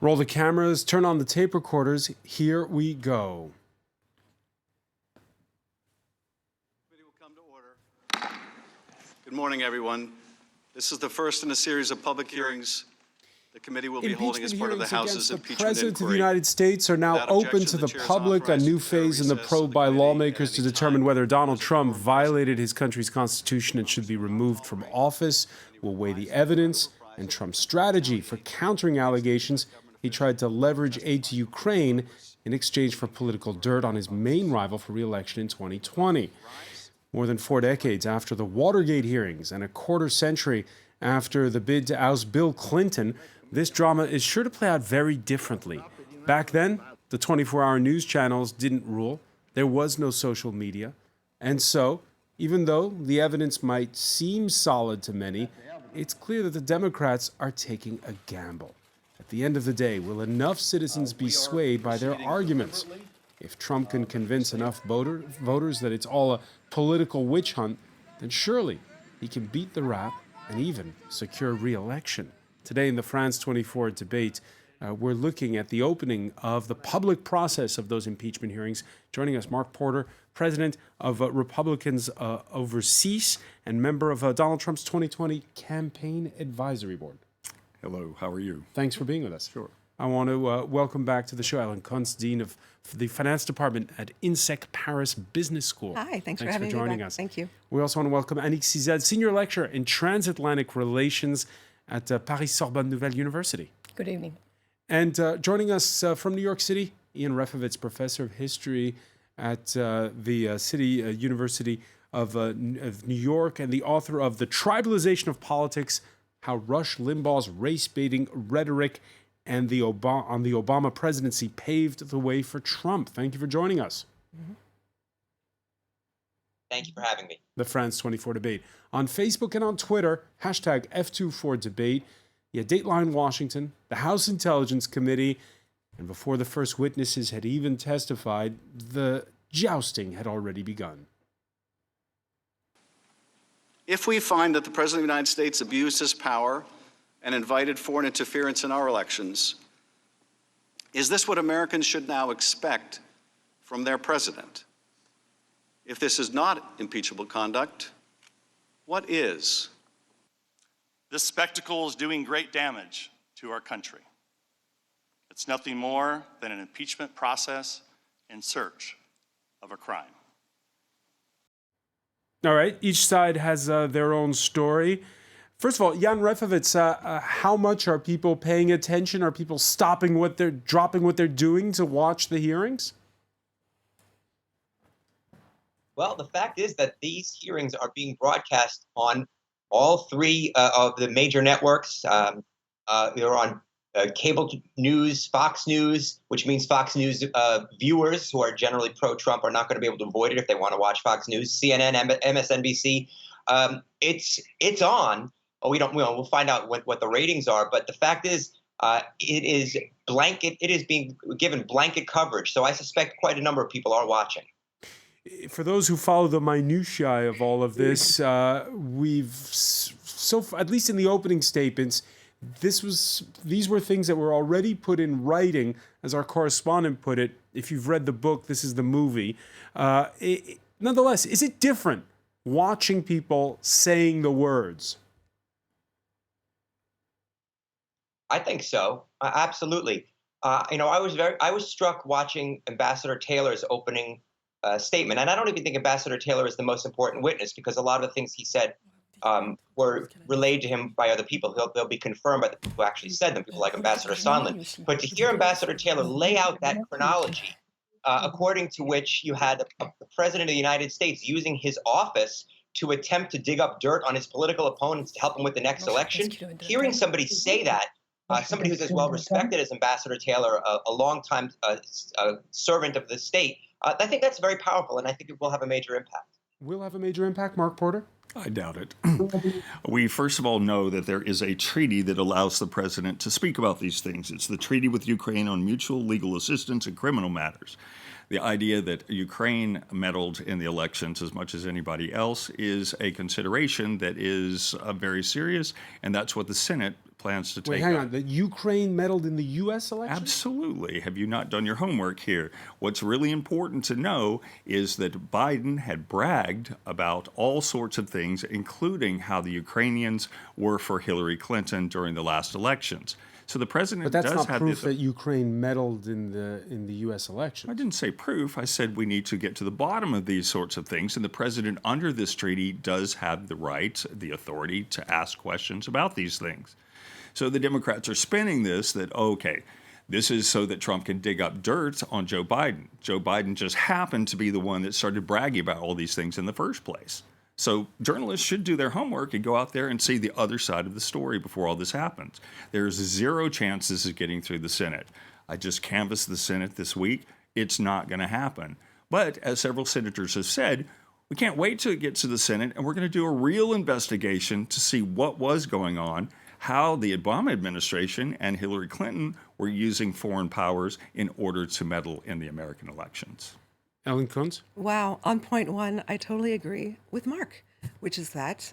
Roll the cameras, turn on the tape recorders. Here we go. Committee will come to order. Good morning, everyone. This is the first in a series of public hearings the committee will be holding as part of the House's impeachment inquiry. The President of the United States are now open to the public, a new phase in the probe by lawmakers to determine whether Donald Trump violated his country's constitution and should be removed from office. We'll weigh the evidence and Trump's strategy for countering allegations he tried to leverage aid to Ukraine in exchange for political dirt on his main rival for re-election in 2020. More than 4 decades after the Watergate hearings and a quarter century after the bid to oust Bill Clinton, this drama is sure to play out very differently. Back then, the 24-hour news channels didn't rule. There was no social media. And so, even though the evidence might seem solid to many, it's clear that the Democrats are taking a gamble. At the end of the day, will enough citizens be swayed by their arguments? If Trump can convince enough voters that it's all a political witch hunt, then surely he can beat the rap and even secure re-election. Today in the France 24 debate, we're looking at the opening of the public process of those impeachment hearings. Joining us, Mark Porter, president of Republicans Overseas and member of Donald Trump's 2020 Campaign Advisory Board. Hello, how are you? Thanks for being with us. Sure. I want to welcome back to the show Ellen Kuntz, Dean of the Finance Department at INSEC Paris Business School. Hi, thanks for having joining me back. us. Thank you. We also want to welcome Annick Cized, Senior Lecturer in Transatlantic Relations at Paris Sorbonne Nouvelle University. Good evening. And joining us from New York City, Ian Refovitz, Professor of History at the City University of New York and the author of The Tribalization of Politics, How Rush Limbaugh's Race-Baiting Rhetoric and the Obama presidency paved the way for Trump. Thank you for joining us. Mm-hmm. Thank you for having me. The France 24 debate. On Facebook and on Twitter, hashtag F24debate. Yeah, Dateline Washington, the House Intelligence Committee, and before the first witnesses had even testified, the jousting had already begun. If we find that the President of the United States abused his power and invited foreign interference in our elections, is this what Americans should now expect from their president? If this is not impeachable conduct, what is? This spectacle is doing great damage to our country. It's nothing more than an impeachment process in search of a crime. All right, each side has their own story. First of all, Jan Refovitz, how much are people paying attention? Are people dropping what they're doing to watch the hearings? Well, the fact is that these hearings are being broadcast on all three of the major networks. They're on cable news, Fox News, which means Fox News viewers who are generally pro-Trump are not going to be able to avoid it if they want to watch Fox News. CNN, MSNBC, it's on. We'll find out what the ratings are. But the fact is, it is blanket. It is being given blanket coverage. So I suspect quite a number of people are watching. For those who follow the minutiae of all of this, at least in the opening statements, these were things that were already put in writing, as our correspondent put it. If you've read the book, this is the movie. Nonetheless, is it different watching people saying the words? I think so. Absolutely. I was struck watching Ambassador Taylor's opening statement, and I don't even think Ambassador Taylor is the most important witness because a lot of the things he said were relayed to him by other people. They'll be confirmed by the people who actually said them, people like Ambassador Sondland. But to hear Ambassador Taylor lay out that chronology, according to which you had the President of the United States using his office to attempt to dig up dirt on his political opponents to help him with the next election, hearing somebody say that, somebody who's as well respected as Ambassador Taylor, a longtime servant of the state, I think that's very powerful, and I think it will have a major impact. Will have a major impact, Mark Porter? I doubt it. We first of all know that there is a treaty that allows the president to speak about these things. It's the treaty with Ukraine on mutual legal assistance in criminal matters. The idea that Ukraine meddled in the elections as much as anybody else is a consideration that is very serious, and that's what the Senate plans to take Wait, hang on. That Ukraine meddled in the U.S. election? Absolutely. Have you not done your homework here? What's really important to know is that Biden had bragged about all sorts of things, including how the Ukrainians were for Hillary Clinton during the last elections. So the president But that's does not have proof this. that Ukraine meddled in the U.S. election. I didn't say proof. I said we need to get to the bottom of these sorts of things. And the president, under this treaty, does have the right, the authority to ask questions about these things. So the Democrats are spinning this that, okay, this is so that Trump can dig up dirt on Joe Biden. Joe Biden just happened to be the one that started bragging about all these things in the first place. So journalists should do their homework and go out there and see the other side of the story before all this happens. There's zero chances of getting through the Senate. I just canvassed the Senate this week. It's not going to happen. But as several senators have said, we can't wait till it gets to the Senate, and we're going to do a real investigation to see what was going on, how the Obama administration and Hillary Clinton were using foreign powers in order to meddle in the American elections. Ellen Kuntz? Wow. On point one, I totally agree with Mark, which is that,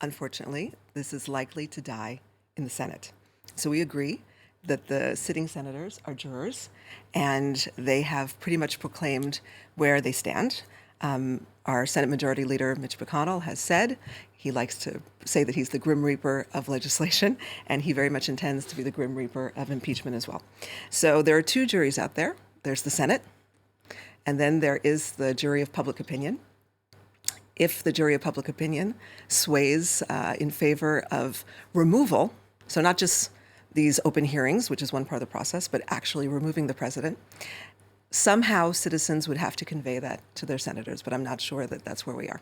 unfortunately, this is likely to die in the Senate. So we agree that the sitting senators are jurors, and they have pretty much proclaimed where they stand. Our Senate Majority Leader, Mitch McConnell, has said he likes to say that he's the Grim Reaper of legislation, and he very much intends to be the Grim Reaper of impeachment as well. So there are two juries out there. There's the Senate, and then there is the jury of public opinion. If the jury of public opinion sways in favor of removal, so not just these open hearings, which is one part of the process, but actually removing the president, somehow citizens would have to convey that to their senators, but I'm not sure that that's where we are.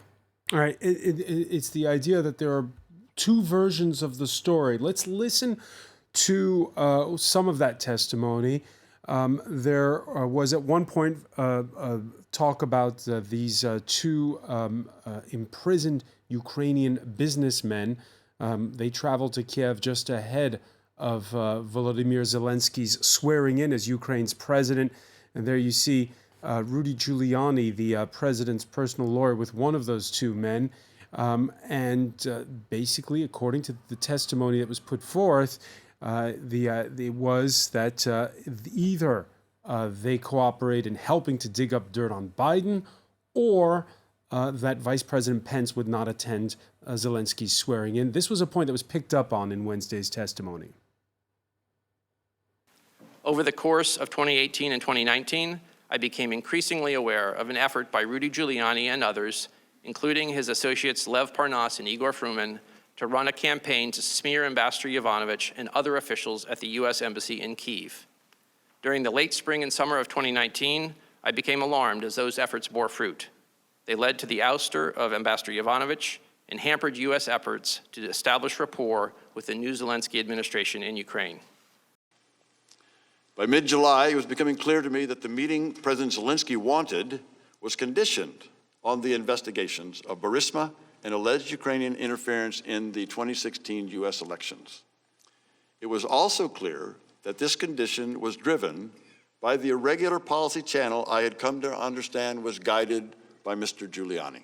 All right. It's the idea that there are two versions of the story. Let's listen to some of that testimony. There was at one point talk about these two imprisoned Ukrainian businessmen. They traveled to Kiev just ahead of Volodymyr Zelensky's swearing in as Ukraine's president. And there you see Rudy Giuliani, the president's personal lawyer, with one of those two men. Basically, according to the testimony that was put forth, it was that either they cooperate in helping to dig up dirt on Biden, or that Vice President Pence would not attend Zelensky's swearing in. This was a point that was picked up on in Wednesday's testimony. Over the course of 2018 and 2019, I became increasingly aware of an effort by Rudy Giuliani and others, including his associates Lev Parnas and Igor Fruman, to run a campaign to smear Ambassador Yovanovitch and other officials at the U.S. Embassy in Kyiv. During the late spring and summer of 2019, I became alarmed as those efforts bore fruit. They led to the ouster of Ambassador Yovanovitch and hampered U.S. efforts to establish rapport with the new Zelensky administration in Ukraine. By mid-July, it was becoming clear to me that the meeting President Zelensky wanted was conditioned on the investigations of Burisma and alleged Ukrainian interference in the 2016 U.S. elections. It was also clear that this condition was driven by the irregular policy channel I had come to understand was guided by Mr. Giuliani.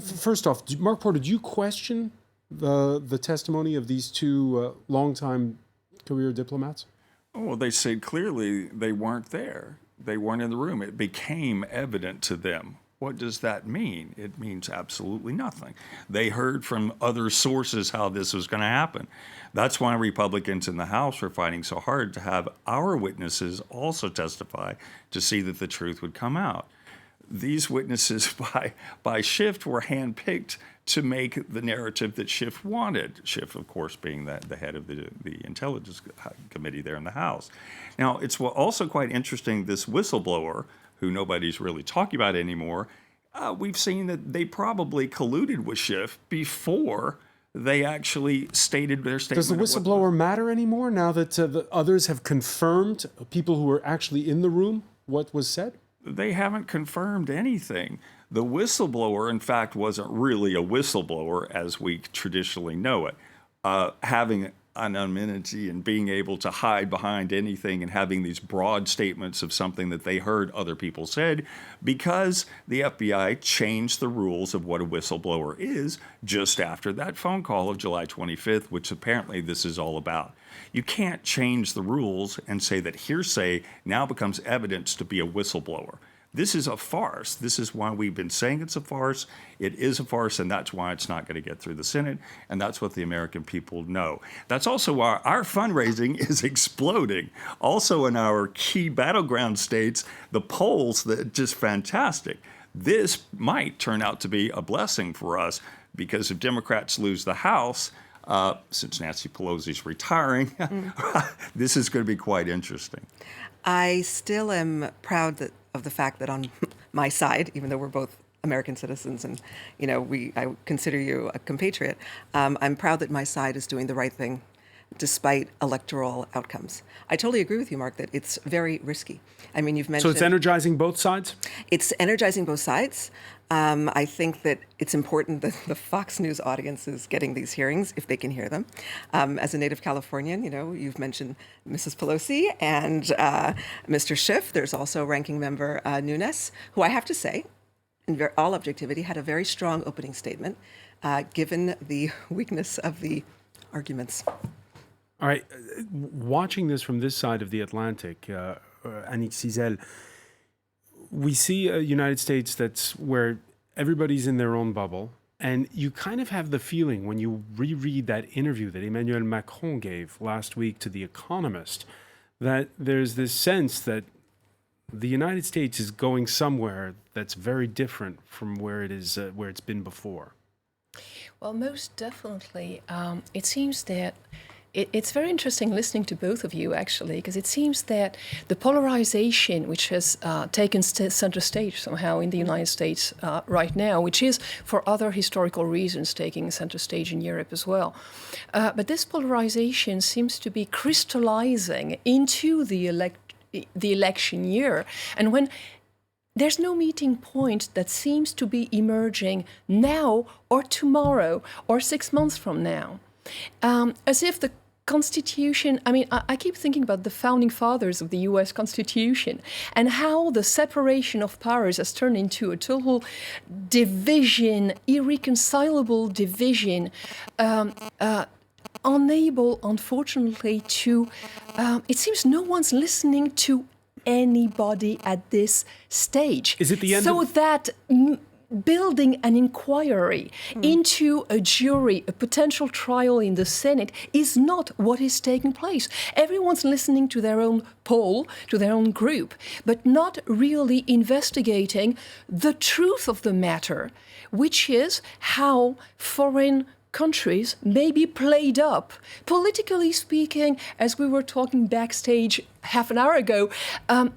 First off, Mark Porter, did you question the testimony of these two longtime career diplomats? Oh, well, they said clearly they weren't there. They weren't in the room. It became evident to them. What does that mean? It means absolutely nothing. They heard from other sources how this was going to happen. That's why Republicans in the House were fighting so hard to have our witnesses also testify to see that the truth would come out. These witnesses by Schiff were handpicked to make the narrative that Schiff wanted. Schiff, of course, being the head of the Intelligence Committee there in the House. Now, it's also quite interesting, this whistleblower, who nobody's really talking about anymore, we've seen that they probably colluded with Schiff before they actually stated their statement. Does the whistleblower matter anymore now that the others have confirmed, people who were actually in the room, what was said? They haven't confirmed anything. The whistleblower, in fact, wasn't really a whistleblower as we traditionally know it. Having anonymity and being able to hide behind anything and having these broad statements of something that they heard other people said, because the FBI changed the rules of what a whistleblower is just after that phone call of July 25th, which apparently this is all about. You can't change the rules and say that hearsay now becomes evidence to be a whistleblower. This is a farce. This is why we've been saying it's a farce. It is a farce, and that's why it's not going to get through the Senate, and that's what the American people know. That's also why our fundraising is exploding. Also in our key battleground states, the polls, that just fantastic. This might turn out to be a blessing for us, because if Democrats lose the House, since Nancy Pelosi's retiring, this is going to be quite interesting. I still am proud of the fact that on my side, even though we're both American citizens and, I consider you a compatriot, I'm proud that my side is doing the right thing despite electoral outcomes. I totally agree with you, Mark, that it's very risky. I mean, you've mentioned... So it's energizing both sides? It's energizing both sides. I think that it's important that the Fox News audience is getting these hearings, if they can hear them. As a native Californian, you've mentioned Mrs. Pelosi and Mr. Schiff. There's also Ranking Member Nunes, who I have to say, in all objectivity, had a very strong opening statement, given the weakness of the arguments. All right. Watching this from this side of the Atlantic, Annick Cizel, we see a United States that's where everybody's in their own bubble. And you kind of have the feeling when you reread that interview that Emmanuel Macron gave last week to The Economist, that there's this sense that the United States is going somewhere that's very different from where it is, where it's been before. Well, most definitely. It seems that it's very interesting listening to both of you, actually, because it seems that the polarization which has taken center stage somehow in the United States right now, which is for other historical reasons taking center stage in Europe as well. But this polarization seems to be crystallizing into the election year. And when there's no meeting point that seems to be emerging now or tomorrow or 6 months from now, as if the Constitution, I keep thinking about the founding fathers of the US Constitution and how the separation of powers has turned into a total division, irreconcilable division, unable, unfortunately, to, it seems no one's listening to anybody at this stage. Is it the end so that building an inquiry into a jury, a potential trial in the Senate, is not what is taking place. Everyone's listening to their own poll, to their own group, but not really investigating the truth of the matter, which is how foreign countries may be played up, politically speaking, as we were talking backstage half an hour ago,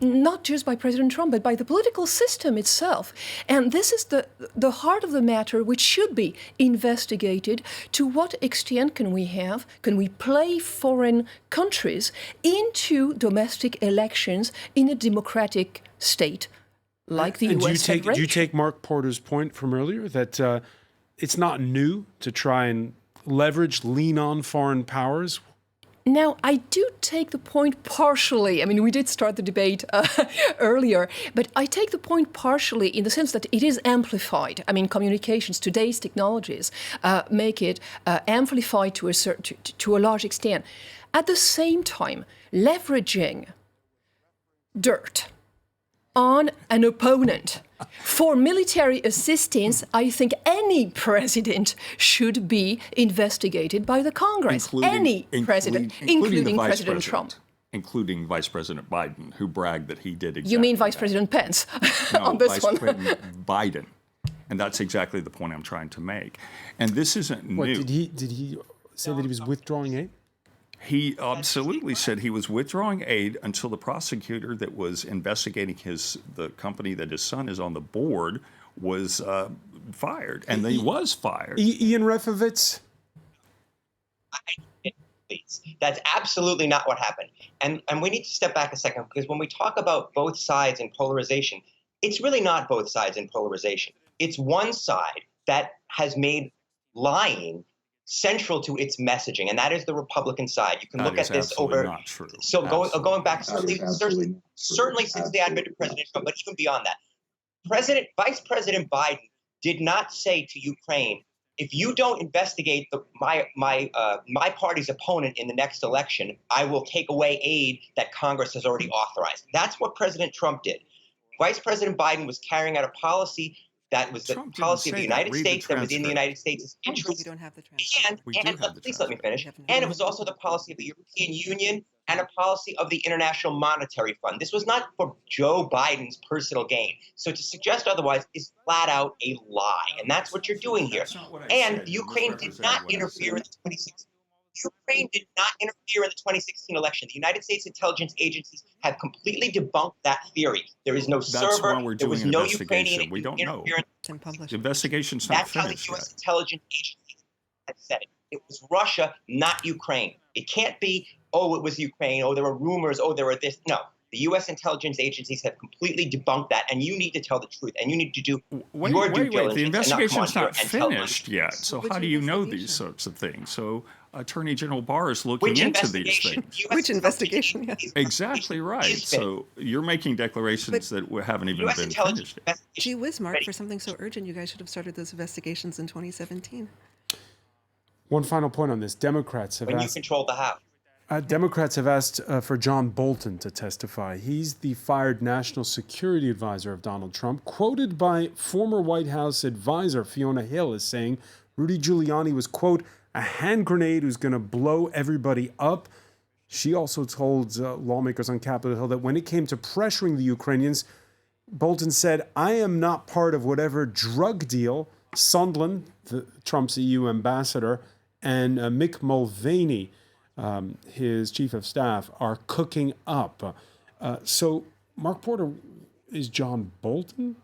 not just by President Trump, but by the political system itself. And this is the heart of the matter, which should be investigated. To what extent can we play foreign countries into domestic elections in a democratic state like the U.S. Federation? Do you take Mark Porter's point from earlier that it's not new to try and lean on foreign powers? Now, I do take the point partially. We did start the debate earlier, but I take the point partially in the sense that it is amplified. Communications, today's technologies make it amplified to a large extent. At the same time, leveraging dirt on an opponent for military assistance, I think any president should be investigated by the Congress. Any president, including President Trump. Including Vice President Biden, who bragged that he did exactly You mean Vice that. President Pence No, on this Vice one? President Biden. And that's exactly the point I'm trying to make. And this isn't new. Did he say that he was withdrawing aid? He absolutely said he was withdrawing aid until the prosecutor that was investigating the company that his son is on the board was fired, and he was fired. Ian Refovitz? Please. That's absolutely not what happened. And we need to step back a second, because when we talk about both sides in polarization, it's really not both sides in polarization. It's one side that has made lying central to its messaging, and that is the Republican side. You can look at this over. Not true. So going back, certainly since the advent of President Trump, but even beyond that, Vice President Biden did not say to Ukraine, if you don't investigate my party's opponent in the next election, I will take away aid that Congress has already authorized. That's what President Trump did. Vice President Biden was carrying out a policy that was the policy of the United States, that was in the United States' interest. We don't have the transcript. And please let me finish. And it was also the policy of the European Union and a policy of the International Monetary Fund. This was not for Joe Biden's personal gain. So to suggest otherwise is flat out a lie. And that's what you're doing here. And Ukraine did not interfere in the 2016. Ukraine did not interfere in the 2016 election. The United States intelligence agencies have completely debunked that theory. There is no server. There was no Ukrainian we don't know. interference. The investigation's not That's how the finished U.S. yet. intelligence agencies have said it. It was Russia, not Ukraine. It can't be, oh, it was Ukraine. Oh, there were rumors. Oh, there were this. No. The U.S. intelligence agencies have completely debunked that, and you need to tell the truth, and you need to do your due diligence. The investigation's not finished finished yet, so how do you know these sorts of things? So Attorney General Barr is looking into these things. Which investigation? Yeah. Exactly right. So you're making declarations that haven't even been finished yet. Gee whiz, Mark, for something so urgent, you guys should have started those investigations in 2017. One final point on this. Democrats have when you asked... controlled the House. Democrats have asked for John Bolton to testify. He's the fired national security advisor of Donald Trump, quoted by former White House advisor Fiona Hill as saying Rudy Giuliani was, quote, a hand grenade who's going to blow everybody up. She also told lawmakers on Capitol Hill that when it came to pressuring the Ukrainians, Bolton said, I am not part of whatever drug deal Sondland, Trump's EU ambassador, and Mick Mulvaney, his chief of staff, are cooking up. So, Mark Porter, is John Bolton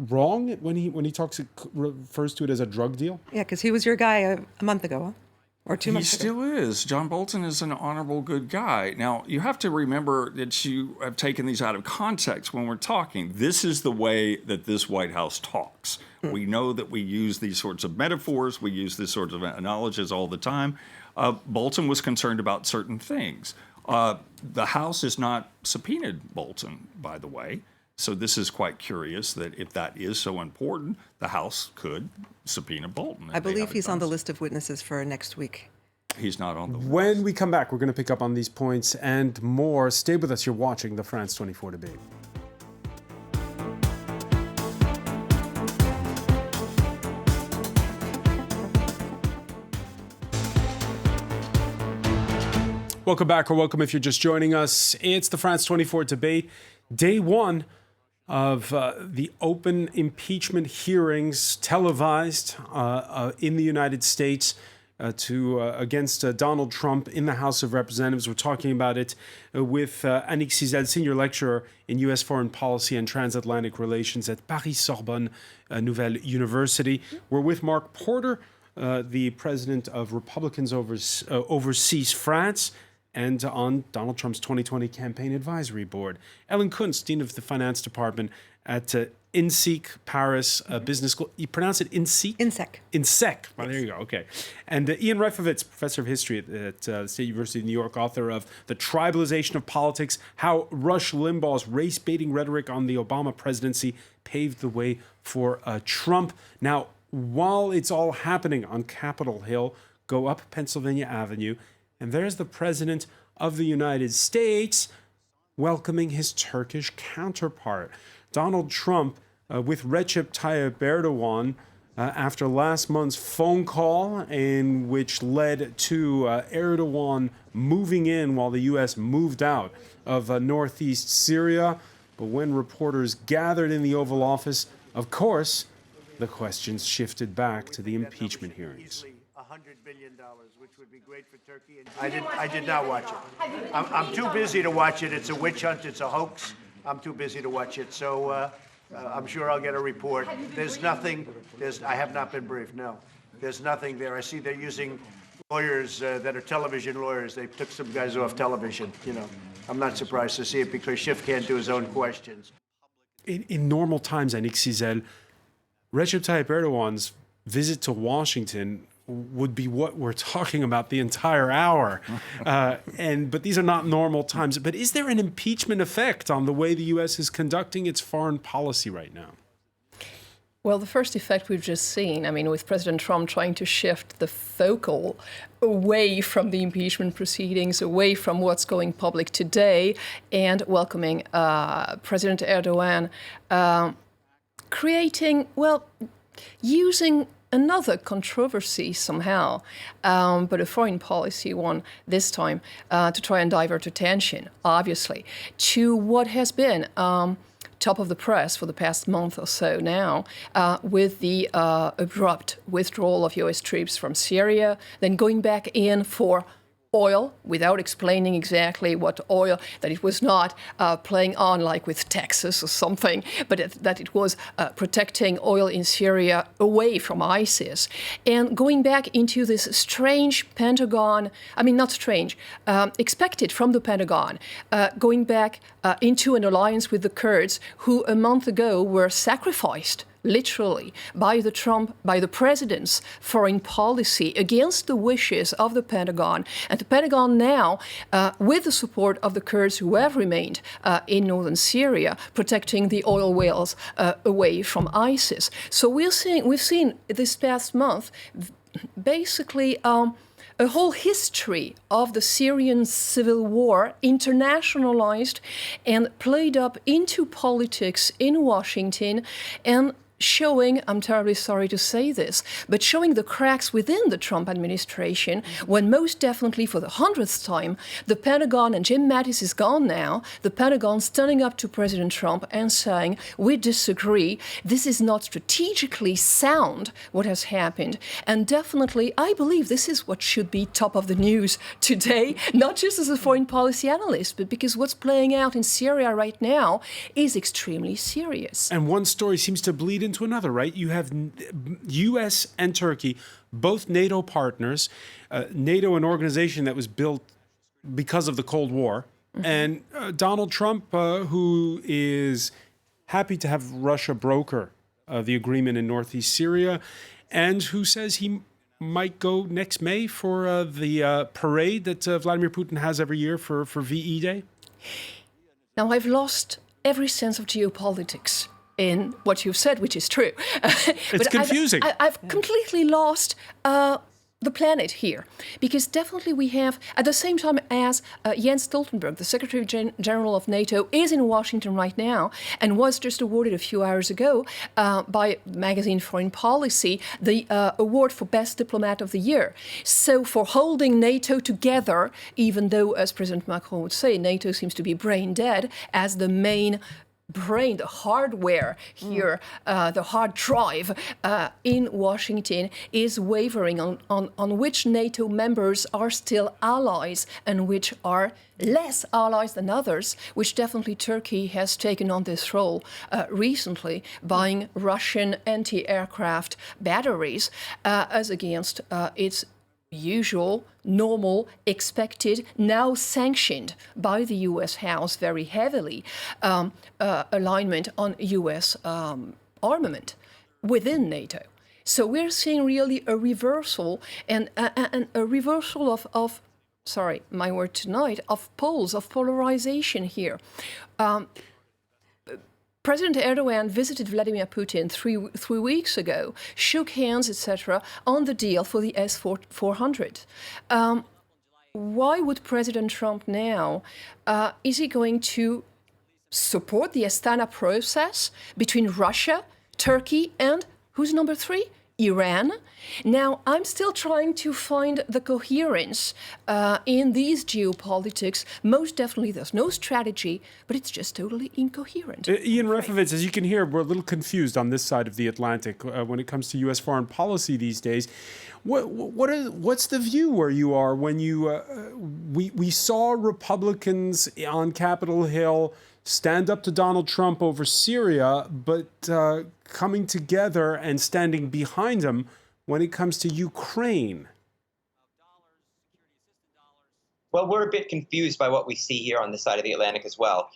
wrong when he refers to it as a drug deal? Yeah, because he was your guy a month ago, huh? Or 2 months ago. He still is. John Bolton is an honorable, good guy. Now, you have to remember that you have taken these out of context when we're talking. This is the way that this White House talks. We know that we use these sorts of metaphors. We use this sort of analogies all the time. Bolton was concerned about certain things. The House has not subpoenaed Bolton, by the way. So this is quite curious that if that is so important, the House could subpoena Bolton. I believe he's on the list of witnesses for next week. He's not on the list. When we come back, we're going to pick up on these points and more. Stay with us. You're watching the France 24 debate. Welcome back, or welcome if you're just joining us. It's the France 24 debate, day one of the open impeachment hearings televised in the United States against Donald Trump in the House of Representatives. We're talking about it with Annick Cizel, senior lecturer in U.S. foreign policy and transatlantic relations at Paris-Sorbonne Nouvelle University. We're with Mark Porter, the president of Republicans Overseas France, and on Donald Trump's 2020 campaign advisory board. Ellen Kuntz, dean of the finance department at INSEC Paris Business School. You pronounce it INSEC? INSEC. INSEC. Well, there you go. Okay. And Ian Reifovitz, professor of history at State University of New York, author of The Tribalization of Politics, How Rush Limbaugh's Race-Baiting Rhetoric on the Obama Presidency Paved the Way for Trump. Now, while it's all happening on Capitol Hill, go up Pennsylvania Avenue, and there's the President of the United States welcoming his Turkish counterpart. Donald Trump with Recep Tayyip Erdogan after last month's phone call, in which led to Erdogan moving in while the U.S. moved out of northeast Syria. But when reporters gathered in the Oval Office, of course, the questions shifted back to the impeachment hearings. $100 billion, which would be great for Turkey. I did not watch it. I'm too busy to watch it. It's a witch hunt. It's a hoax. I'm too busy to watch it. So I'm sure I'll get a report. There's nothing. I have not been briefed. No, there's nothing there. I see they're using lawyers that are television lawyers. They took some guys off television. You know, I'm not surprised to see it because Schiff can't do his own questions. In normal times, Annick Cizel, Recep Tayyip Erdogan's visit to Washington would be what we're talking about the entire hour. But these are not normal times. But is there an impeachment effect on the way the U.S. is conducting its foreign policy right now? Well, the first effect we've just seen, I mean, with President Trump trying to shift the focal away from the impeachment proceedings, away from what's going public today, and welcoming President Erdogan, creating, well, using another controversy somehow, but a foreign policy one this time, to try and divert attention, obviously, to what has been top of the press for the past month or so now, with the abrupt withdrawal of U.S. troops from Syria, then going back in for oil without explaining exactly what oil, that it was not playing on like with Texas or something, but that it was protecting oil in Syria away from ISIS. And going back into this strange Pentagon, I mean, not strange, expected from the Pentagon, going back into an alliance with the Kurds who a month ago were sacrificed literally by the president's foreign policy against the wishes of the Pentagon. And the Pentagon now, with the support of the Kurds who have remained in northern Syria, protecting the oil wells away from ISIS. So we've seen this past month basically a whole history of the Syrian civil war internationalized and played up into politics in Washington, and showing, I'm terribly sorry to say this, but showing the cracks within the Trump administration, when most definitely for the 100th time, the Pentagon, and Jim Mattis is gone now, the Pentagon standing up to President Trump and saying, we disagree, this is not strategically sound, what has happened. And definitely, I believe this is what should be top of the news today, not just as a foreign policy analyst, but because what's playing out in Syria right now is extremely serious. And one story seems to bleed into another, right? You have U.S. and Turkey, both NATO partners, NATO, an organization that was built because of the Cold War, and Donald Trump, who is happy to have Russia broker the agreement in northeast Syria, and who says he might go next May for the parade that Vladimir Putin has every year for VE Day? Now, I've lost every sense of geopolitics in what you've said, which is true. It's confusing. I've completely lost the planet here, because definitely we have, at the same time as Jens Stoltenberg, the Secretary General of NATO, is in Washington right now and was just awarded a few hours ago by magazine Foreign Policy the award for Best Diplomat of the Year. So for holding NATO together, even though, as President Macron would say, NATO seems to be brain dead, as the main brain, the hardware here, the hard drive in Washington is wavering on which NATO members are still allies and which are less allies than others, which definitely Turkey has taken on this role recently, buying Russian anti-aircraft batteries as against its usual, normal, expected, now sanctioned by the U.S. House very heavily, alignment on U.S. armament within NATO. So we're seeing really a reversal, and a reversal of sorry, my word tonight, of poles, of polarization here. President Erdogan visited Vladimir Putin three weeks ago, shook hands, etc., on the deal for the S-400. Why would President Trump now, is he going to support the Astana process between Russia, Turkey, and who's number three? Iran. Now, I'm still trying to find the coherence in these geopolitics. Most definitely, there's no strategy, but it's just totally incoherent. Ian Refovitz, as you can hear, we're a little confused on this side of the Atlantic when it comes to U.S. foreign policy these days. What's the view where you are when you we saw Republicans on Capitol Hill stand up to Donald Trump over Syria, but coming together and standing behind him when it comes to Ukraine? Well, we're a bit confused by what we see here on this side of the Atlantic as well.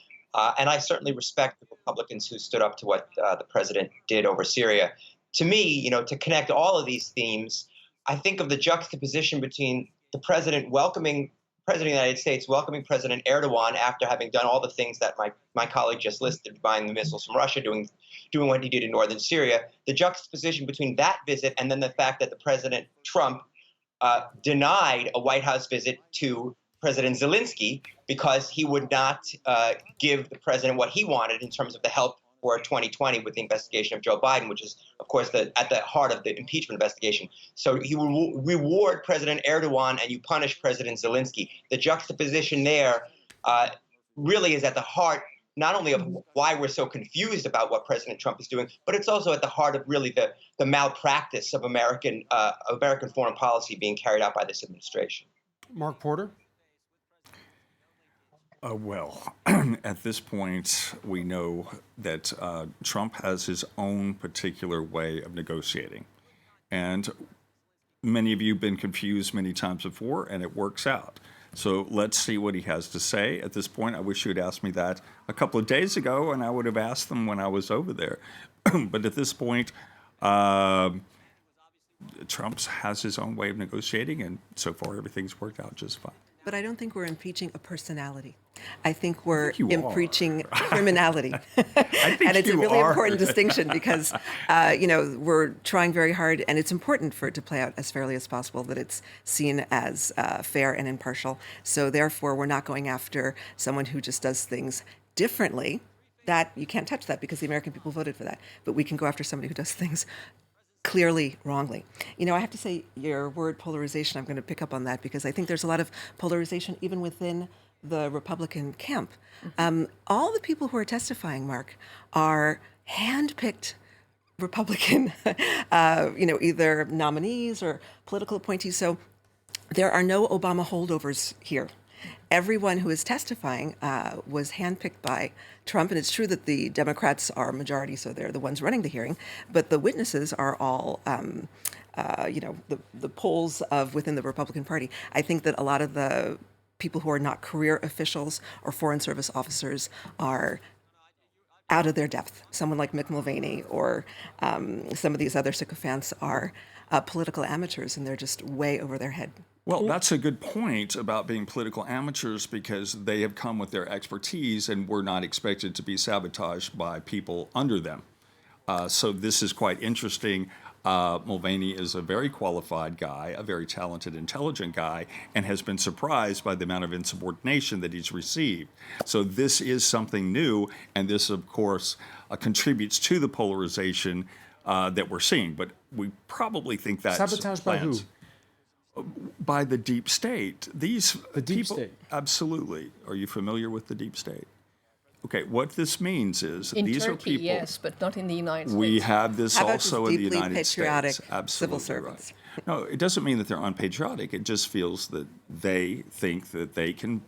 And I certainly respect the Republicans who stood up to what the president did over Syria. to me, to connect all of these themes, I think of the juxtaposition between the President of the United States welcoming President Erdogan after having done all the things that my colleague just listed, buying the missiles from Russia, doing what he did in northern Syria, the juxtaposition between that visit and then the fact that the President Trump denied a White House visit to President Zelensky because he would not give the president what he wanted in terms of the help for 2020 with the investigation of Joe Biden, which is, of course, at the heart of the impeachment investigation. So you will reward President Erdogan and you punish President Zelensky. The juxtaposition there really is at the heart not only of why we're so confused about what President Trump is doing, but it's also at the heart of really the malpractice of American foreign policy being carried out by this administration. Mark Porter? Well, at this point, we know that Trump has his own particular way of negotiating. And many of you have been confused many times before, and it works out. So let's see what he has to say. At this point, I wish you had asked me that a couple of days ago, and I would have asked them when I was over there. But at this point, Trump has his own way of negotiating, and so far everything's worked out just fine. But I don't think we're impeaching a personality. I think we're impeaching criminality. And it's a really important distinction because, we're trying very hard, and it's important for it to play out as fairly as possible, that it's seen as fair and impartial. So therefore, we're not going after someone who just does things differently. That you can't touch that because the American people voted for that. But we can go after somebody who does things clearly wrongly. I have to say your word polarization, I'm going to pick up on that because I think there's a lot of polarization even within the Republican camp. All the people who are testifying, Mark, are handpicked Republican, either nominees or political appointees. So there are no Obama holdovers here. Everyone who is testifying was handpicked by Trump, and it's true that the Democrats are majority, so they're the ones running the hearing, but the witnesses are all, the polls of within the Republican Party. I think that a lot of the people who are not career officials or Foreign Service officers are out of their depth. Someone like Mick Mulvaney or some of these other sycophants are political amateurs, and they're just way over their head. Well, that's a good point about being political amateurs because they have come with their expertise and were not expected to be sabotaged by people under them. So this is quite interesting. Mulvaney is a very qualified guy, a very talented, intelligent guy, and has been surprised by the amount of insubordination that he's received. So this is something new, and this, of course, contributes to the polarization that we're seeing. But we probably think that's sabotaged by who? By the deep state. The deep state. Absolutely. Are you familiar with the deep state? Okay, what this means is these Turkey, are people. yes, but not in the United States. We have this How about also just in the deeply United patriotic States. Absolutely civil servants? Right. No, it doesn't mean that they're unpatriotic. It just feels that they think that they can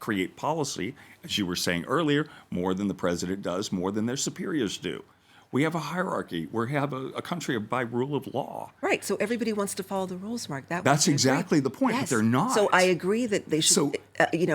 create policy, as you were saying earlier, more than the president does, more than their superiors do. We have a hierarchy. We have a country by rule of law. Right. So everybody wants to follow the rules, Mark. That's exactly the point, yes. But they're not. So I agree that they should,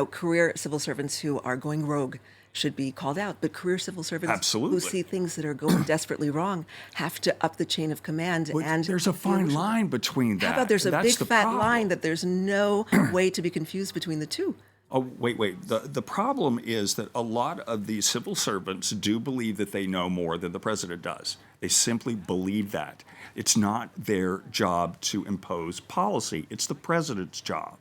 career civil servants who are going rogue should be called out. But career civil servants who see things that are going desperately wrrong have to up the chain of command. But and there's a fine line between that. How about there's a big fat problem. line that there's no way to be confused between the two? Oh, wait. The problem is that a lot of these civil servants do believe that they know more than the president does. They simply believe that. It's not their job to impose policy. It's the president's job.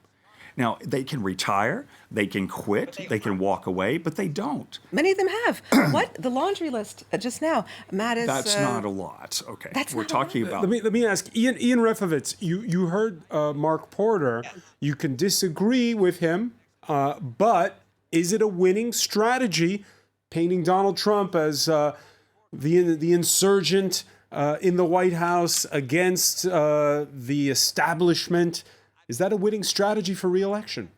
Now, they can retire, they can quit, they can walk away, but they don't. Many of them have. What? The laundry list just now. Matt is... That's not a lot. Okay. We're talking about... Let me ask, Ian Refovitz, you heard Mark Porter. You can disagree with him. But is it a winning strategy painting Donald Trump as the insurgent in the White House against the establishment? Is that a winning strategy for re-election?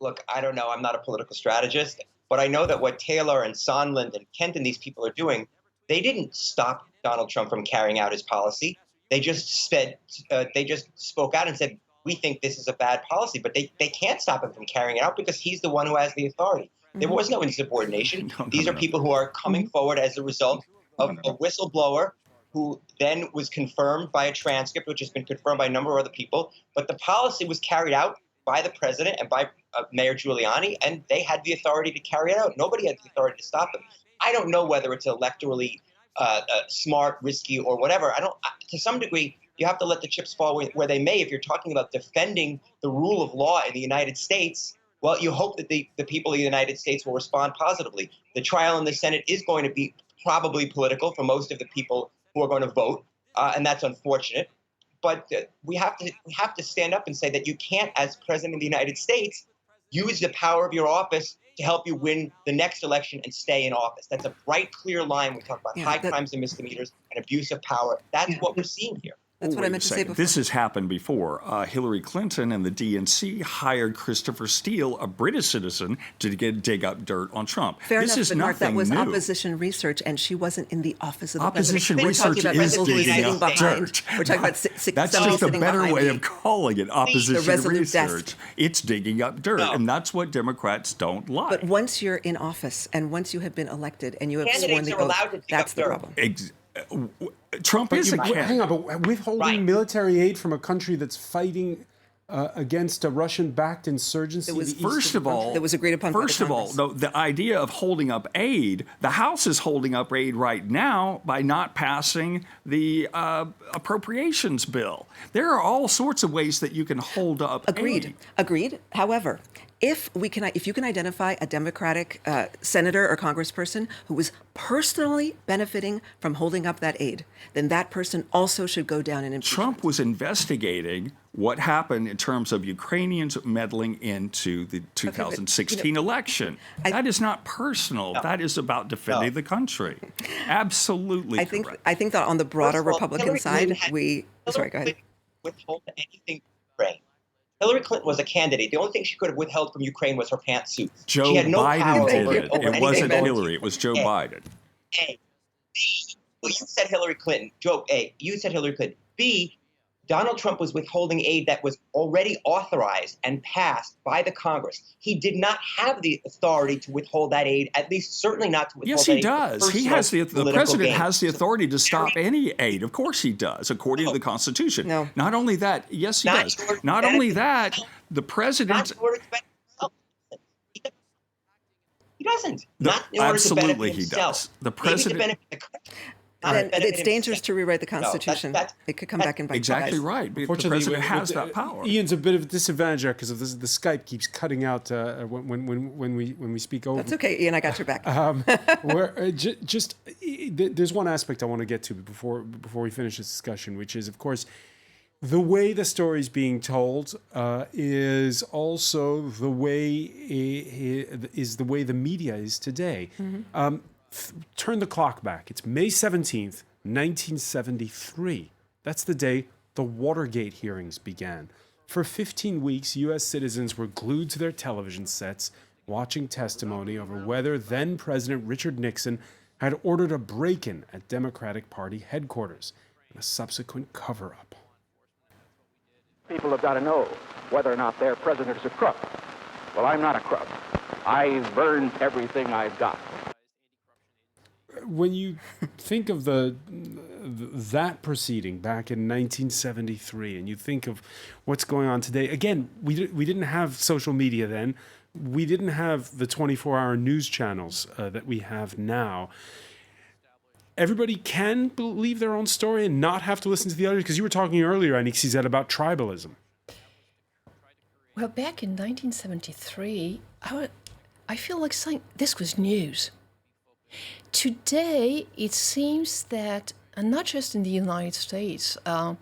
Look, I don't know. I'm not a political strategist, but I know that what Taylor and Sondland and Kent and these people are doing, they didn't stop Donald Trump from carrying out his policy. They just spoke out and said, we think this is a bad policy, but they can't stop him from carrying it out because he's the one who has the authority. There was no insubordination. These are people who are coming forward as a result of a whistleblower who then was confirmed by a transcript, which has been confirmed by a number of other people. But the policy was carried out by the president and by Mayor Giuliani, and they had the authority to carry it out. Nobody had the authority to stop them. I don't know whether it's electorally smart, risky, or whatever. To some degree, you have to let the chips fall where they may. If you're talking about defending the rule of law in the United States, well, you hope that the people of the United States will respond positively. The trial in the Senate is going to be probably political for most of the people who are going to vote, and that's unfortunate. But we have to stand up and say that you can't, as president of the United States, use the power of your office to help you win the next election and stay in office. That's a bright, clear line. We talk about high crimes and misdemeanors and abuse of power. That's what we're seeing here. That's what I meant to say before. This has happened before. Hillary Clinton and the DNC hired Christopher Steele, a British citizen, to dig up dirt on Trump. Fair this enough, is but Mark, nothing that was new. opposition research, and she wasn't in the office of the Opposition president. research We're talking about is people who are digging sitting up behind. dirt. We're talking about six, That's somebody just a sitting better behind way you. of calling it opposition resolute research. desk. It's digging up dirt, No. and that's what Democrats don't like. But once you're in office and once you have been elected and you have sworn Candidates the are allowed oath, to dig that's up the dirt. problem. Trump is a candidate. Hang on, but withholding Right. military aid from a country that's fighting against a Russian-backed insurgency. It was- in the east First of all, That was agreed upon by the First of all, Congress. the idea of holding up aid, the House is holding up aid right now by not passing the appropriations bill. There are all sorts of ways that you can hold up aid. Agreed. However, if you can identify a Democratic senator or congressperson who was personally benefiting from holding up that aid, then that person also should go down in impeachment. Trump was investigating what happened in terms of Ukrainians meddling into the 2016 election. That is not personal. That is about defending the country. Absolutely correct. I think that on the broader First of all, Republican Hillary side, Clinton sorry, go ahead. Withhold anything from Ukraine. Hillary Clinton was a candidate. The only thing she could have withheld from Ukraine was her pantsuit. Joe she had no Biden power did over it. over It anything wasn't going Hillary. on. It was Joe A. Biden. A. B. Well, you said Hillary Clinton. Joe, A. You said Hillary Clinton. B. Donald Trump was withholding aid that was already authorized and passed by the Congress. He did not have the authority to withhold that aid, at least certainly not to withhold Yes, that he aid for does. He personal has the political president gain. has the authority to stop any aid. Of course he does, according to the Constitution. No. Not only that, yes, he Not does. yours, Not benefit only that, himself. the Not president. in order to benefit himself. He doesn't. Not in order to absolutely benefit he himself. does. The Maybe to president. benefit the country. not to Then benefit it's dangerous himself. to rewrite the No, that's- Constitution. that's- It could come back and bite you. Exactly right. The president has that power. Ian's a bit of a disadvantage there because of this, the Skype keeps cutting out when we speak over. That's okay, Ian. I got your back. There's one aspect I want to get to before we finish this discussion, which is, of course, the way the story is being told is also the way the media is today. Turn the clock back. It's May 17th, 1973. That's the day the Watergate hearings began. For 15 weeks, U.S. citizens were glued to their television sets, watching testimony over whether then-President Richard Nixon had ordered a break-in at Democratic Party headquarters and a subsequent cover-up. People have got to know whether or not their president is a crook. Well, I'm not a crook. I've earned everything I've got. When you think of that proceeding back in 1973, and you think of what's going on today, again, we didn't have social media then. We didn't have the 24-hour news channels that we have now. Everybody can believe their own story and not have to listen to the others, because you were talking earlier, Anixizet, about tribalism. Well, back in 1973, I feel like saying this was news. Today, it seems that, and not just in the United States, I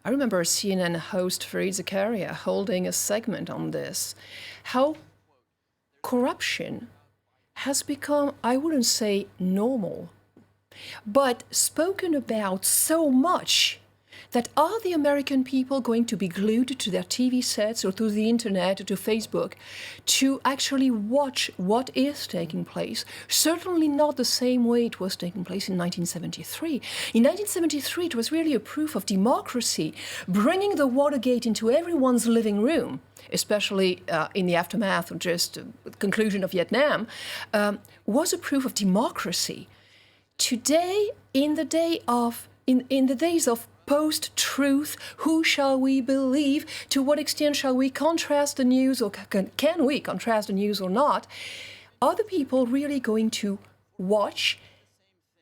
remember CNN host Fareed Zakaria holding a segment on this, how corruption has become, I wouldn't say normal, but spoken about so much that are the American people going to be glued to their TV sets or to the internet or to Facebook to actually watch what is taking place? Certainly not the same way it was taking place in 1973. In 1973, it was really a proof of democracy, bringing the Watergate into everyone's living room, especially in the aftermath of just the conclusion of Vietnam, was a proof of democracy. today, in the days of post-truth, who shall we believe? To what extent shall we contrast the news, or can we contrast the news or not? Are the people really going to watch?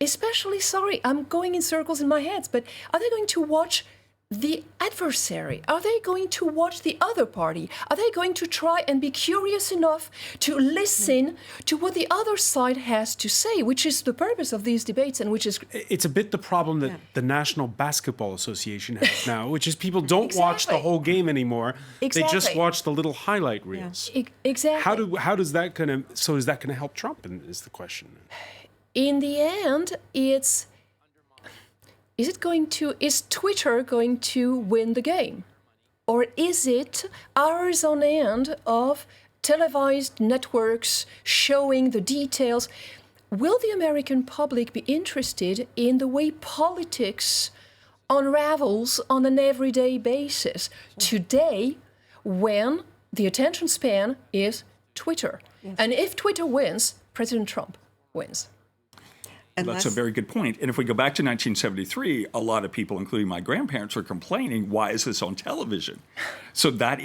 Especially, sorry, I'm going in circles in my head, but are they going to watch the adversary? Are they going to watch the other party? Are they going to try and be curious enough to listen to what the other side has to say, which is the purpose of these debates, and which is... It's a bit the problem that the National Basketball Association has now, which is people don't watch the whole game anymore. They just watch the little highlight reels. Exactly. Is that going to help Trump, is the question. In the end, is Twitter going to win the game? Or is it hours on end of televised networks showing the details? Will the American public be interested in the way politics unravels on an everyday basis today, when the attention span is Twitter? Yes. And if Twitter wins, President Trump wins. That's a very good point. And if we go back to 1973, a lot of people, including my grandparents, were complaining, why is this on television? So that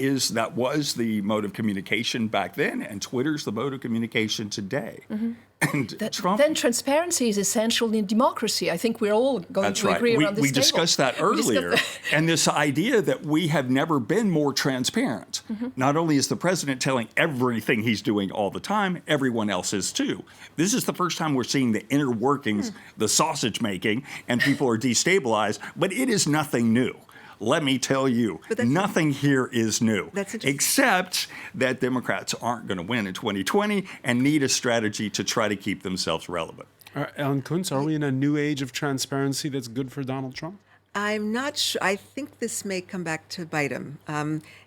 was the mode of communication back then, and Twitter's the mode of communication today. Mm-hmm. And then transparency is essential in democracy. I think we're all going to agree around this table. We discussed that earlier. And this idea that we have never been more transparent. Mm-hmm. Not only is the president telling everything he's doing all the time, everyone else is too. This is the first time we're seeing the inner workings, the sausage making, and people are destabilized. But it is nothing new. Let me tell you, nothing here is new, except that Democrats aren't going to win in 2020 and need a strategy to try to keep themselves relevant. Ellen Kuntz, are we in a new age of transparency that's good for Donald Trump? I'm not sure. I think this may come back to bite him.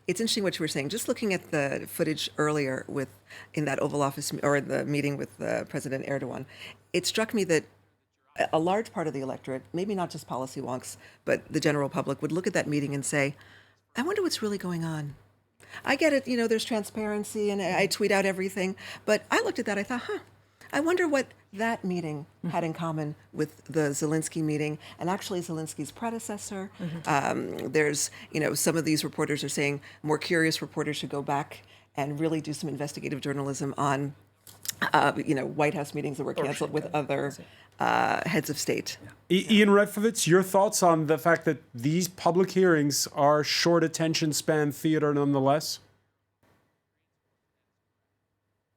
It's interesting what you were saying. Just looking at the footage earlier in that Oval Office or the meeting with President Erdogan, it struck me that a large part of the electorate, maybe not just policy wonks, but the general public, would look at that meeting and say, I wonder what's really going on. I get it, there's transparency and I tweet out everything, but I looked at that, I thought, I wonder what that meeting had in common with the Zelensky meeting, and actually Zelensky's predecessor. Mm-hmm. There's, some of these reporters are saying more curious reporters should go back and really do some investigative journalism on White House meetings that were canceled with other heads of state. Ian Refovitz, your thoughts on the fact that these public hearings are short attention span theater nonetheless?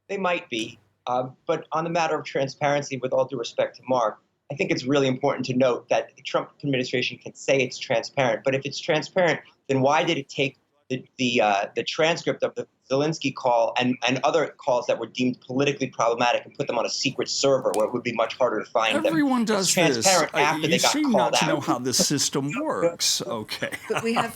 They might be. But on the matter of transparency, with all due respect to Mark, I think it's really important to note that the Trump administration can say it's transparent. But if it's transparent, then why did it take the transcript of the Zelensky call and other calls that were deemed politically problematic and put them on a secret server where it would be much harder to find them? Everyone does this. After you seem not to know how the system works. Okay. But we have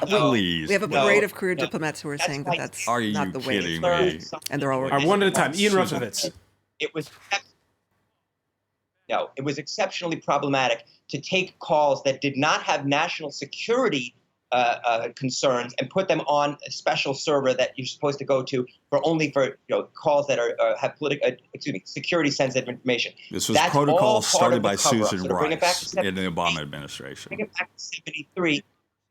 Please. We have a parade of career diplomats who are saying that's not the way. Are you kidding me? And they're all one at a time. Ian Refovitz. It was exceptionally problematic to take calls that did not have national security concerns and put them on a special server that you're supposed to go to for calls that have security sensitive information. This was protocol started by Susan Rice in the Obama administration. Bring it back to 73.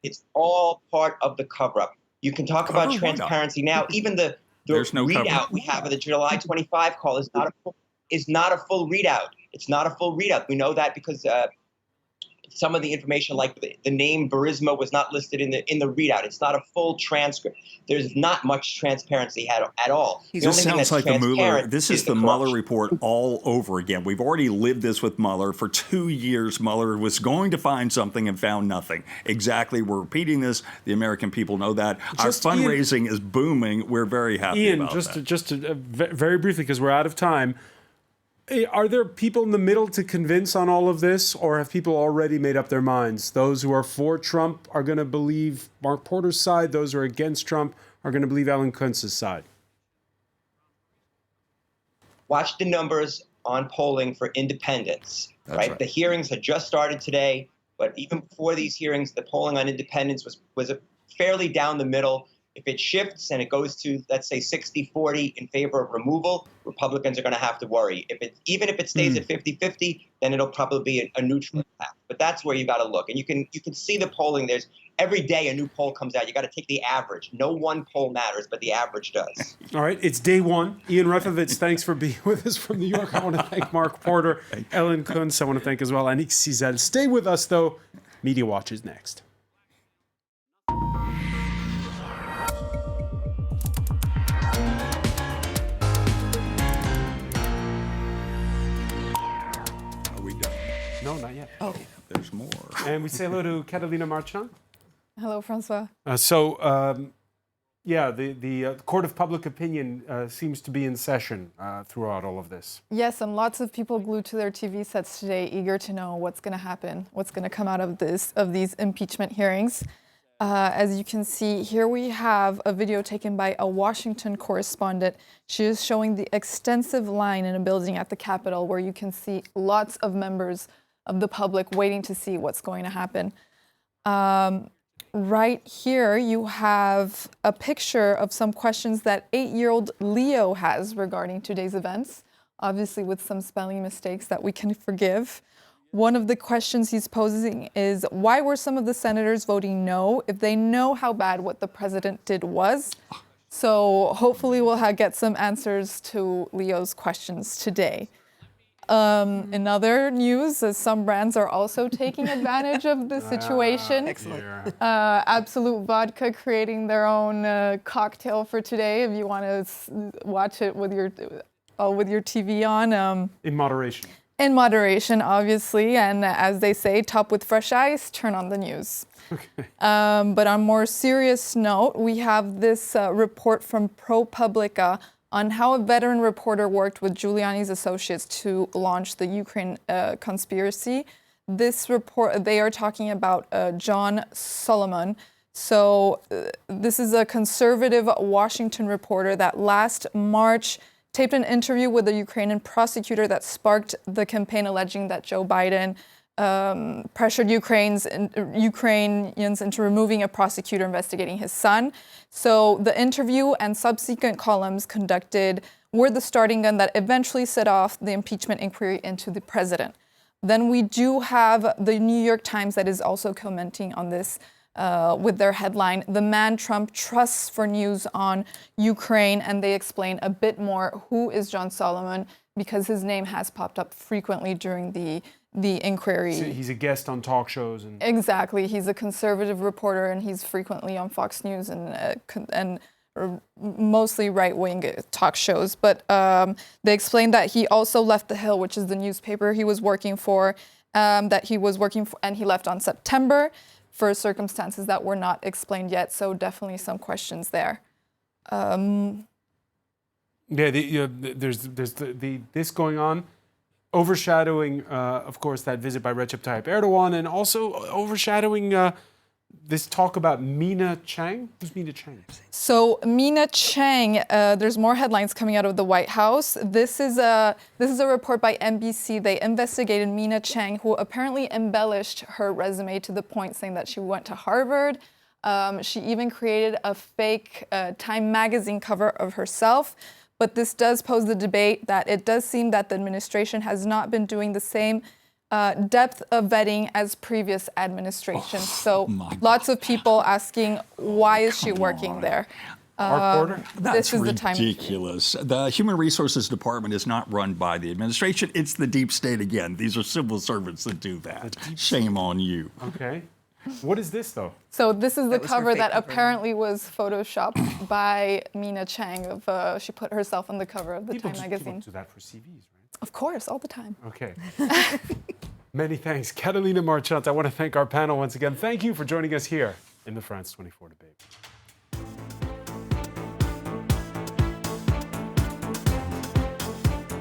It's all part of the cover-up. You can talk about transparency now. Even the readout we have of the July 25 call is not a full readout. It's not a full readout. We know that because some of the information, like the name Burisma, was not listed in the readout. It's not a full transcript. There's not much transparency at all. This sounds like a Mueller. This is the Mueller report all over again. We've already lived this with Mueller for 2 years. Mueller was going to find something and found nothing. Exactly. We're repeating this. The American people know that. Our fundraising is booming. We're very happy about that. Just very briefly, because we're out of time. Are there people in the middle to convince on all of this, or have people already made up their minds? Those who are for Trump are going to believe Mark Porter's side. Those who are against Trump are going to believe Ellen Kuntz's side. Watch the numbers on polling for independents. Right? The hearings had just started today, but even before these hearings, the polling on independents was fairly down the middle. If it shifts and it goes to, let's say, 60-40 in favor of removal, Republicans are going to have to worry. Even if it stays at 50-50, then it'll probably be a neutral impact. But that's where you got to look. And you can see the polling. There's every day a new poll comes out. You got to take the average. No one poll matters, but the average does. All right, it's day one. Ian Refovitz, thanks for being with us from New York. I want to thank Mark Porter, Ellen Kuntz. I want to thank as well Anik Cizel. Stay with us, though. Media Watch is next. No, not yet. Oh, There's more. And we say hello to Catalina Marchand. Hello, Francois. The Court of Public Opinion seems to be in session throughout all of this. Yes, and lots of people glued to their TV sets today, eager to know what's going to happen, what's going to come out of these impeachment hearings. As you can see, here we have a video taken by a Washington correspondent. She is showing the extensive line in a building at the Capitol where you can see lots of members of the public waiting to see what's going to happen. Right here, you have a picture of some questions that 8-year-old Leo has regarding today's events, obviously with some spelling mistakes that we can forgive. One of the questions he's posing is, why were some of the senators voting no if they know how bad what the president did was? So hopefully we'll get some answers to Leo's questions today. In other news, some brands are also taking advantage of the situation. excellent. Absolute Vodka creating their own cocktail for today. If you want to watch it with your TV on. In moderation. In moderation, obviously, and as they say, top with fresh ice, turn on the news. Okay. But on a more serious note, we have this report from ProPublica on how a veteran reporter worked with Giuliani's associates to launch the Ukraine conspiracy. This report, they are talking about John Solomon. So this is a conservative Washington reporter that last March taped an interview with a Ukrainian prosecutor that sparked the campaign alleging that Joe Biden pressured Ukrainians into removing a prosecutor investigating his son. So the interview and subsequent columns conducted were the starting gun that eventually set off the impeachment inquiry into the president. Then we do have the New York Times that is also commenting on this with their headline, "The Man Trump Trusts for News on Ukraine," and they explain a bit more who is John Solomon, because his name has popped up frequently during the inquiry. So he's a guest on talk shows. Exactly. He's a conservative reporter, and he's frequently on Fox News and mostly right-wing talk shows. But they explained that he also left The Hill, which is the newspaper he was working for, and he left on September for circumstances that were not explained yet. So definitely some questions there. There's this going on, overshadowing, of course, that visit by Recep Tayyip Erdogan, and also overshadowing this talk about Mina Chang. Who's Mina Chang? So Mina Chang, there's more headlines coming out of the White House. This is a report by NBC. They investigated Mina Chang, who apparently embellished her resume to the point saying that she went to Harvard. She even created a fake Time magazine cover of herself. But this does pose the debate that it does seem that the administration has not been doing the same depth of vetting as previous administrations. So lots of people asking, why is she working there? That's this is ridiculous. The Human Resources Department is not run by the administration. It's the deep state again. These are civil servants that do that. Shame on you. Okay. What is this, though? So this is the cover that cover. Apparently was photoshopped by Mina Chang. She put herself on the cover of the Time magazine. People do that for CVs, right? Of course, all the time. Okay. Many thanks. Catalina Marchand, I want to thank our panel once again. Thank you for joining us here in the France 24 debate.